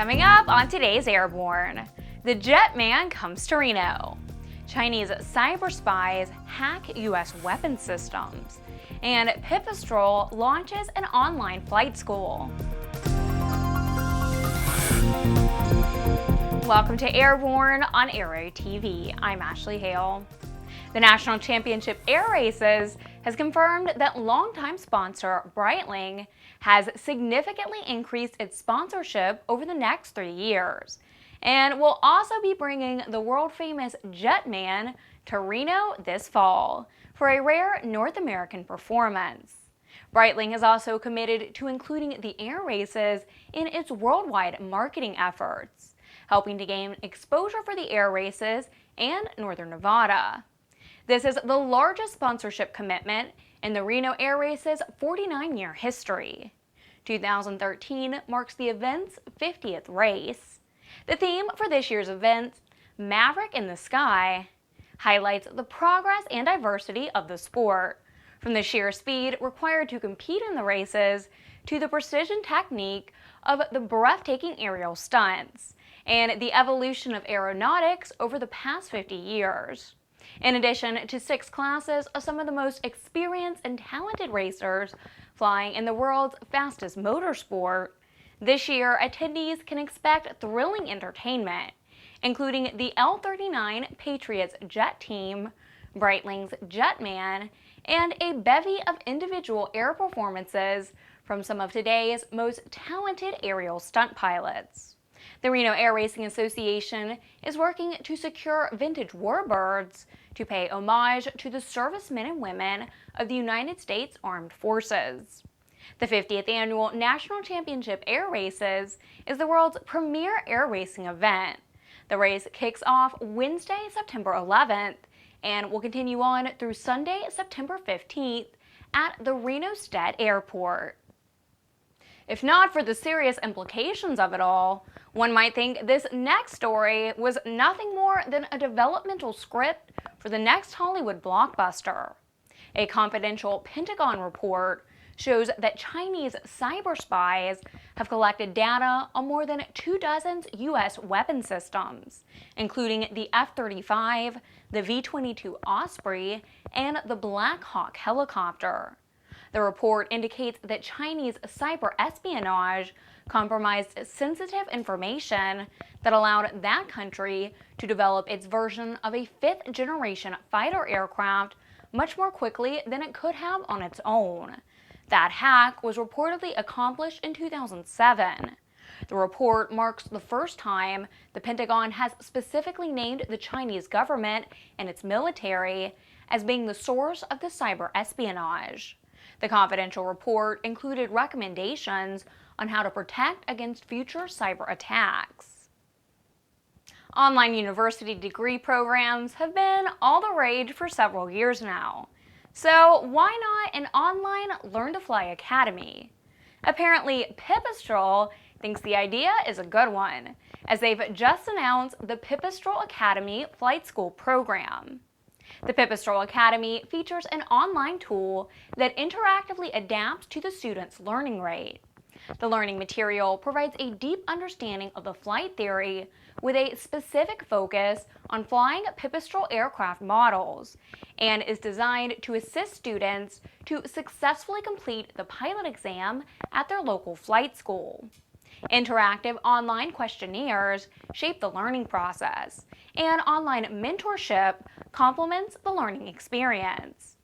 Coming up on today's Airborne, the Jetman comes to Reno. Chinese cyberspies hack U.S. weapons systems, and Pipistrel launches an online flight school. Welcome to Airborne on Aero-TV. I'm Ashley Hale. The National Championship Air Races has confirmed that longtime sponsor Breitling has significantly increased its sponsorship over the next 3 years, and will also be bringing the world-famous Jetman to Reno this fall for a rare North American performance. Breitling has also committed to including the air races in its worldwide marketing efforts, helping to gain exposure for the air races and Northern Nevada. This is the largest sponsorship commitment in the Reno Air Race's 49-year history. 2013 marks the event's 50th race. The theme for this year's event, Maverick in the Sky, highlights the progress and diversity of the sport, from the sheer speed required to compete in the races to the precision technique of the breathtaking aerial stunts, and the evolution of aeronautics over the past 50 years. In addition to 6 classes of some of the most experienced and talented racers flying in the world's fastest motorsport, this year attendees can expect thrilling entertainment, including the L-39 Patriots jet team, Breitling's Jetman, and a bevy of individual air performances from some of today's most talented aerial stunt pilots. The Reno Air Racing Association is working to secure vintage warbirds to pay homage to the servicemen and women of the United States Armed Forces. The 50th Annual National Championship Air Races is the world's premier air racing event. The race kicks off Wednesday, September 11th, and will continue on through Sunday, September 15th at the Reno State Airport. If not for the serious implications of it all, one might think this next story was nothing more than a developmental script for the next Hollywood blockbuster. A confidential Pentagon report shows that Chinese cyberspies have collected data on more than 24 U.S. weapon systems, including the F-35, the V-22 Osprey, and the Black Hawk helicopter. The report indicates that Chinese cyber espionage compromised sensitive information that allowed that country to develop its version of a 5th-generation fighter aircraft much more quickly than it could have on its own. That hack was reportedly accomplished in 2007. The report marks the first time the Pentagon has specifically named the Chinese government and its military as being the source of the cyber espionage. The confidential report included recommendations on how to protect against future cyber attacks. Online university degree programs have been all the rage for several years now. So why not an online Learn to Fly academy? Apparently, Pipistrel thinks the idea is a good one, as they've just announced the Pipistrel Academy Flight School program. The Pipistrel Academy features an online tool that interactively adapts to the student's learning rate. The learning material provides a deep understanding of the flight theory with a specific focus on flying Pipistrel aircraft models, and is designed to assist students to successfully complete the pilot exam at their local flight school. Interactive online questionnaires shape the learning process, and online mentorship complements the learning experience.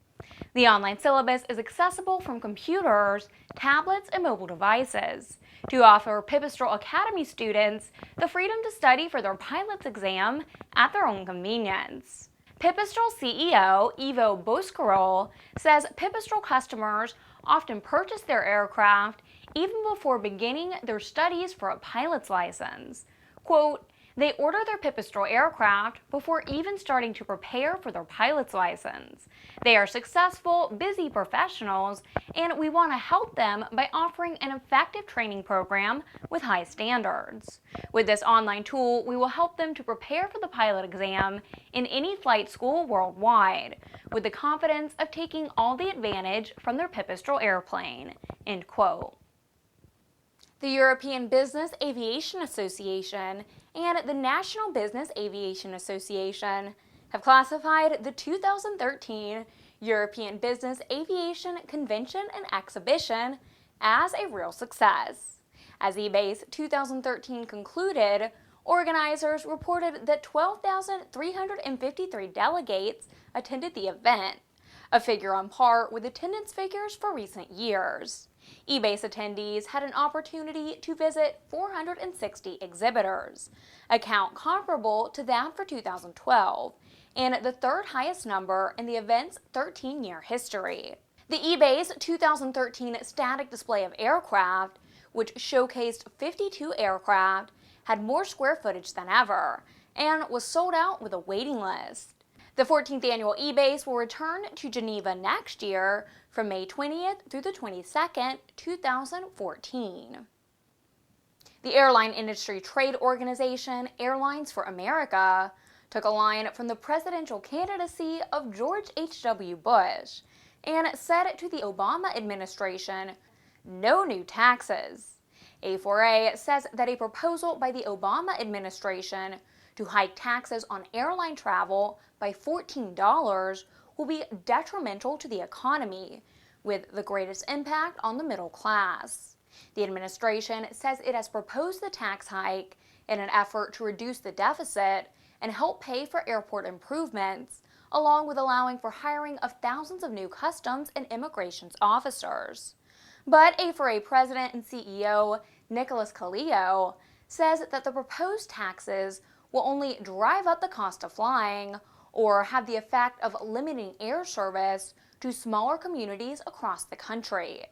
The online syllabus is accessible from computers, tablets, and mobile devices to offer Pipistrel Academy students the freedom to study for their pilot's exam at their own convenience. Pipistrel CEO Ivo Boscarol says Pipistrel customers often purchase their aircraft even before beginning their studies for a pilot's license. Quote, "They order their Pipistrel aircraft before even starting to prepare for their pilot's license. They are successful, busy professionals, and we want to help them by offering an effective training program with high standards. With this online tool, we will help them to prepare for the pilot exam in any flight school worldwide, with the confidence of taking all the advantage from their Pipistrel airplane." End quote. The European Business Aviation Association and the National Business Aviation Association have classified the 2013 European Business Aviation Convention and Exhibition as a real success. As EBACE 2013 concluded, organizers reported that 12,353 delegates attended the event, a figure on par with attendance figures for recent years. EBACE attendees had an opportunity to visit 460 exhibitors, a count comparable to that for 2012, and the third highest number in the event's 13-year history. The EBACE 2013 static display of aircraft, which showcased 52 aircraft, had more square footage than ever, and was sold out with a waiting list. The 14th annual EBACE will return to Geneva next year from May 20th through the 22nd, 2014. The airline industry trade organization Airlines For America took a line from the presidential candidacy of George H.W. Bush and said to the Obama administration, "No new taxes." A4A says that a proposal by the Obama administration to hike taxes on airline travel by $14 will be detrimental to the economy, with the greatest impact on the middle class. The administration says it has proposed the tax hike in an effort to reduce the deficit and help pay for airport improvements, along with allowing for hiring of thousands of new customs and immigration officers. But A4A President and CEO Nicholas Calio says that the proposed taxes will only drive up the cost of flying or have the effect of limiting air service to smaller communities across the country.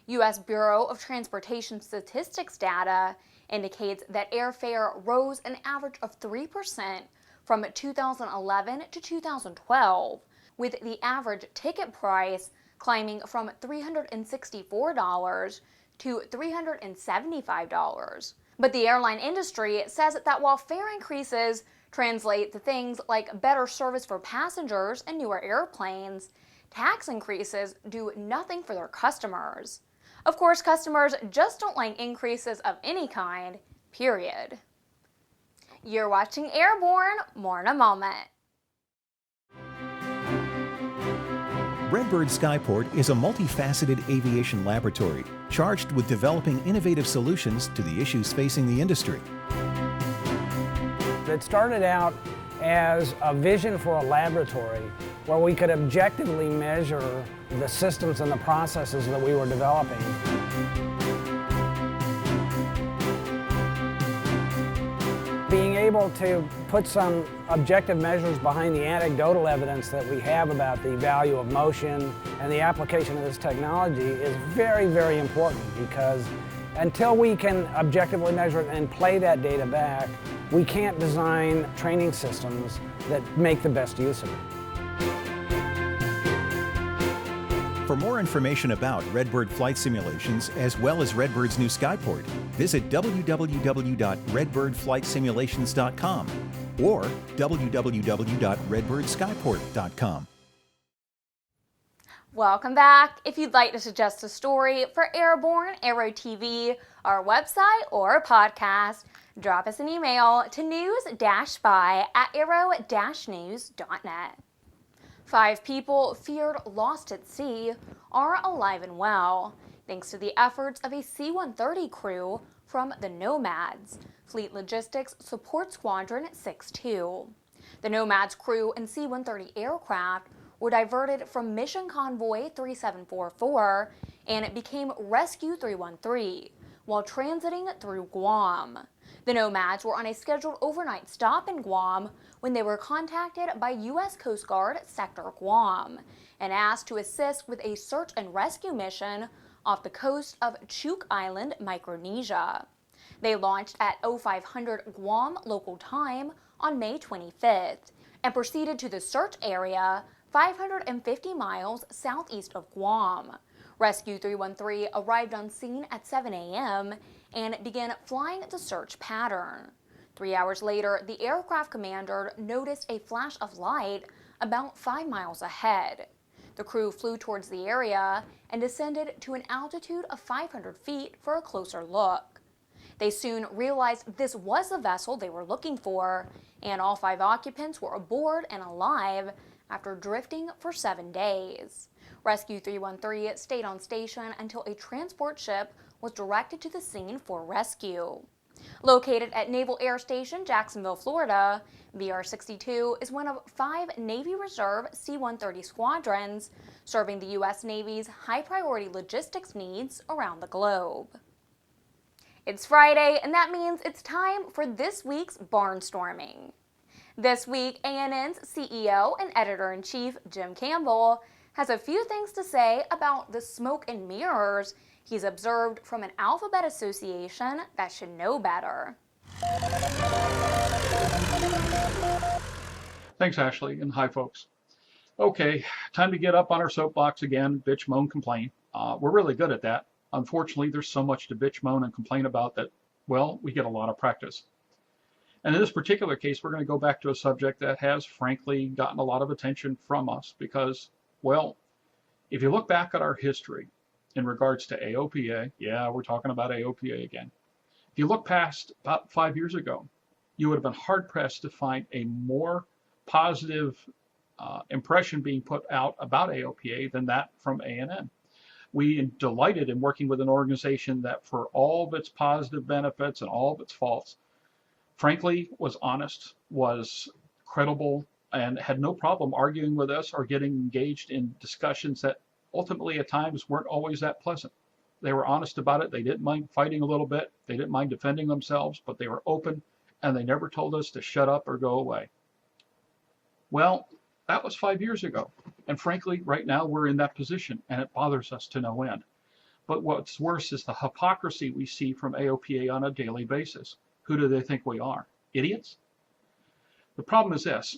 U.S. Bureau of Transportation Statistics data indicates that airfare rose an average of 3% from 2011 to 2012, with the average ticket price climbing from $364 to $375. But the airline industry says that while fare increases translate to things like better service for passengers and newer airplanes, tax increases do nothing for their customers. Of course, customers just don't like increases of any kind, period. You're watching Airborne, more in a moment. Redbird Skyport is a multifaceted aviation laboratory charged with developing innovative solutions to the issues facing the industry. It started out as a vision for a laboratory where we could objectively measure the systems and the processes that we were developing. Being able to put some objective measures behind the anecdotal evidence that we have about the value of motion and the application of this technology is very, very important, because until we can objectively measure it and play that data back, we can't design training systems that make the best use of it. For more information about Redbird flight simulations, as well as Redbird's new Skyport, visit www.redbirdflightsimulations.com or www.redbirdskyport.com. Welcome back. If you'd like to suggest a story for Airborne, Aero-TV, our website, or podcast, drop us an email to news-by@aero-news.net. 5 people feared lost at sea are alive and well, thanks to the efforts of a C-130 crew from the Nomads, Fleet Logistics Support Squadron 6-2. The Nomads crew and C-130 aircraft were diverted from Mission Convoy 3744 and it became Rescue 313 while transiting through Guam. The Nomads were on a scheduled overnight stop in Guam when they were contacted by U.S. Coast Guard Sector Guam and asked to assist with a search and rescue mission off the coast of Chock Island, Micronesia. They launched at 0500 Guam local time on May 25th and proceeded to the search area 550 miles southeast of Guam. Rescue 313 arrived on scene at 7 a.m. and began flying the search pattern. 3 hours later, the aircraft commander noticed a flash of light about 5 miles ahead. The crew flew towards the area and descended to an altitude of 500 feet for a closer look. They soon realized this was the vessel they were looking for, and all 5 occupants were aboard and alive after drifting for 7 days. Rescue 313 stayed on station until a transport ship was directed to the scene for rescue. Located at Naval Air Station, Jacksonville, Florida, VR-62 is one of 5 Navy Reserve C-130 squadrons serving the U.S. Navy's high-priority logistics needs around the globe. It's Friday, and that means it's time for this week's Barnstorming. This week, ANN's CEO and Editor-in-Chief, Jim Campbell, has a few things to say about the smoke and mirrors he's observed from an alphabet association that should know better. Thanks, Ashley, and hi, folks. Okay, time to get up on our soapbox again, bitch, moan, complain. We're really good at that. Unfortunately, there's so much to bitch, moan, and complain about that, well, we get a lot of practice. And in this particular case, we're going to go back to a subject that has, frankly, gotten a lot of attention from us because, well, if you look back at our history in regards to AOPA, yeah, we're talking about AOPA again. If you look past about 5 years ago, you would have been hard-pressed to find a more positive impression being put out about AOPA than that from ANN. We are delighted in working with an organization that, for all of its positive benefits and all of its faults, frankly, was honest, was credible, and had no problem arguing with us or getting engaged in discussions that ultimately at times weren't always that pleasant. They were honest about it. They didn't mind fighting a little bit. They didn't mind defending themselves, but they were open, and they never told us to shut up or go away. Well, that was 5 years ago. And frankly, right now we're in that position, and it bothers us to no end. But what's worse is the hypocrisy we see from AOPA on a daily basis. Who do they think we are? Idiots? The problem is this.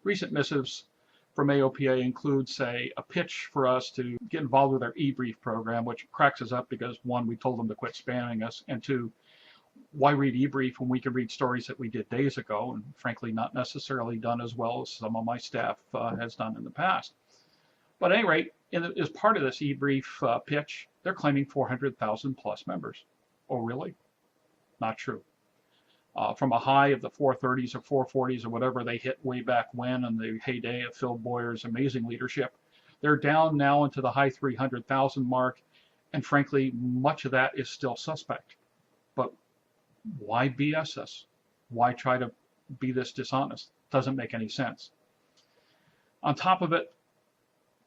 Recent missives from AOPA include, say, a pitch for us to get involved with our eBrief program, which cracks us up because, 1, we told them to quit spamming us, and 2, why read eBrief when we can read stories that we did days ago and frankly not necessarily done as well as some of my staff has done in the past. But at any rate, as part of this eBrief pitch, they're claiming 400,000 plus members. Oh, really? Not true. From a high of the 430s or 440s or whatever they hit way back when in the heyday of Phil Boyer's amazing leadership, they're down now into the high 300,000 mark, and frankly, much of that is still suspect. But why BS us? Why try to be this dishonest? Doesn't make any sense. On top of it,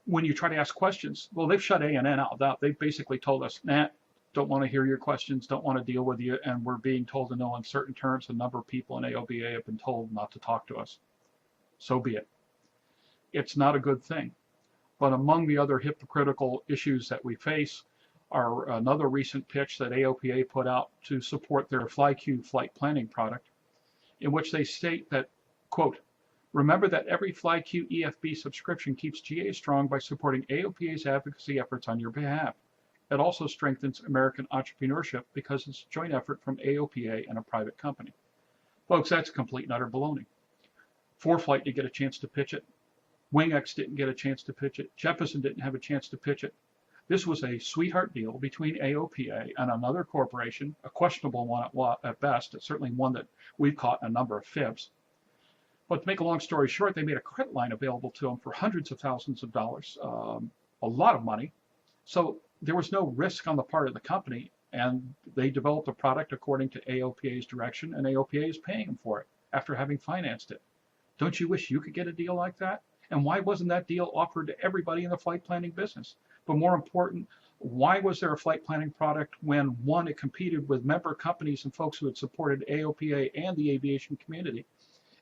when you try to ask questions, well, they've shut ANN out. They've basically told us, nah, don't want to hear your questions, don't want to deal with you, and we're being told in no uncertain terms. A number of people in AOPA have been told not to talk to us. So be it. It's not a good thing. But among the other hypocritical issues that we face are another recent pitch that AOPA put out to support their FlyQ flight planning product, in which they state that, quote, remember that every FlyQ EFB subscription keeps GA strong by supporting AOPA's advocacy efforts on your behalf. It also strengthens American entrepreneurship because it's a joint effort from AOPA and a private company. Folks, that's complete and utter baloney. 4Flight didn't get a chance to pitch it. WingX didn't get a chance to pitch it. Jeppesen didn't have a chance to pitch it. This was a sweetheart deal between AOPA and another corporation, a questionable one at best, certainly one that we've caught in a number of fibs. But to make a long story short, they made a credit line available to them for hundreds of thousands of dollars, a lot of money. So there was no risk on the part of the company, and they developed a product according to AOPA's direction, and AOPA is paying them for it after having financed it. Don't you wish you could get a deal like that? And why wasn't that deal offered to everybody in the flight planning business? But more important, why was there a flight planning product when, one, it competed with member companies and folks who had supported AOPA and the aviation community?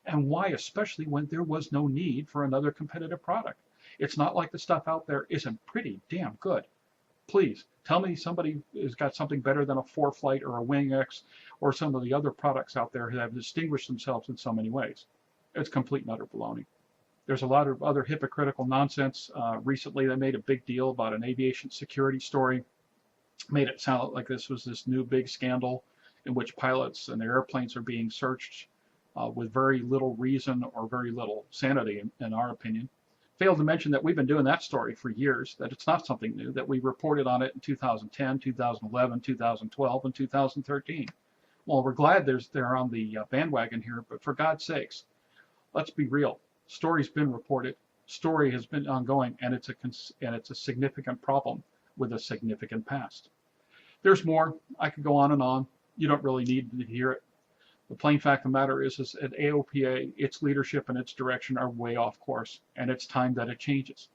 And why, especially when there was no need for another competitive product? It's not like the stuff out there isn't pretty damn good. Please, tell me somebody has got something better than a 4Flight or a WingX or some of the other products out there that have distinguished themselves in so many ways. It's complete and utter baloney. There's a lot of other hypocritical nonsense. Recently, they made a big deal about an aviation security story, made it sound like this was this new big scandal in which pilots and their airplanes are being searched with very little reason or very little sanity, in our opinion. Failed to mention that we've been doing that story for years, that it's not something new, that we reported on it in 2010, 2011, 2012, and 2013. Well, we're glad they're on the bandwagon here, but for God's sakes, let's be real. Story's been reported, story has been ongoing, and it's a significant problem with a significant past. There's more. I could go on and on. You don't really need to hear it. The plain fact of the matter is at AOPA, its leadership and its direction are way off course, and it's time that it changes.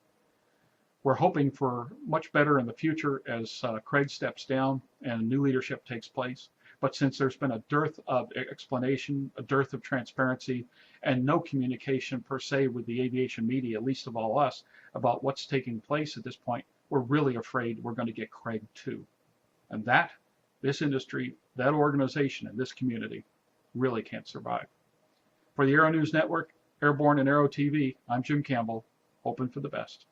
We're hoping for much better in the future as Craig steps down and new leadership takes place. But since there's been a dearth of explanation, a dearth of transparency, and no communication per se with the aviation media, least of all us, about what's taking place at this point, we're really afraid we're going to get Craig too. And this industry, that organization, and this community really can't survive. For the Aero-News Network, Airborne and Aero-TV, I'm Jim Campbell, hoping for the best.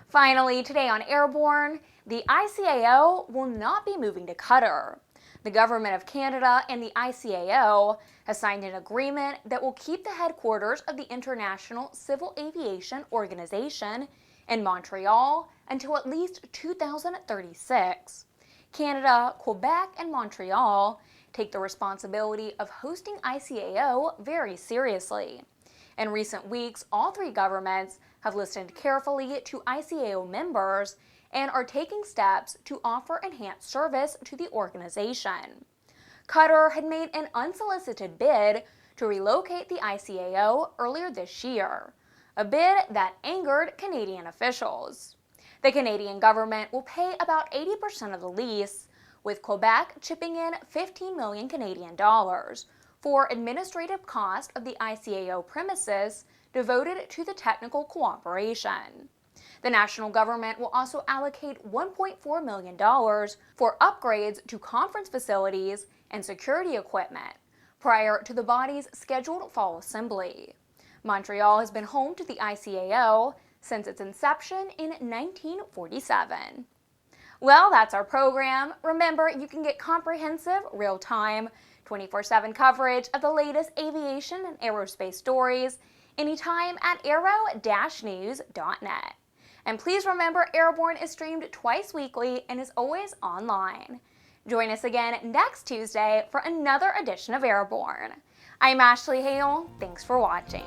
Finally, today on Airborne, the ICAO will not be moving to Qatar. The Government of Canada and the ICAO has signed an agreement that will keep the headquarters of the International Civil Aviation Organization in Montreal until at least 2036. Canada, Quebec, and Montreal take the responsibility of hosting ICAO very seriously. In recent weeks, all three governments have listened carefully to ICAO members and are taking steps to offer enhanced service to the organization. Qatar had made an unsolicited bid to relocate the ICAO earlier this year, a bid that angered Canadian officials. The Canadian government will pay about 80% of the lease, with Quebec chipping in 15 million Canadian dollars for administrative cost of the ICAO premises devoted to the technical cooperation. The national government will also allocate $1.4 million for upgrades to conference facilities and security equipment prior to the body's scheduled fall assembly. Montreal has been home to the ICAO since its inception in 1947. Well, that's our program. Remember, you can get comprehensive, real-time, 24/7 coverage of the latest aviation and aerospace stories anytime at Aero-News.net. And please remember, Airborne is streamed twice weekly and is always online. Join us again next Tuesday for another edition of Airborne. I'm Ashley Hale. Thanks for watching.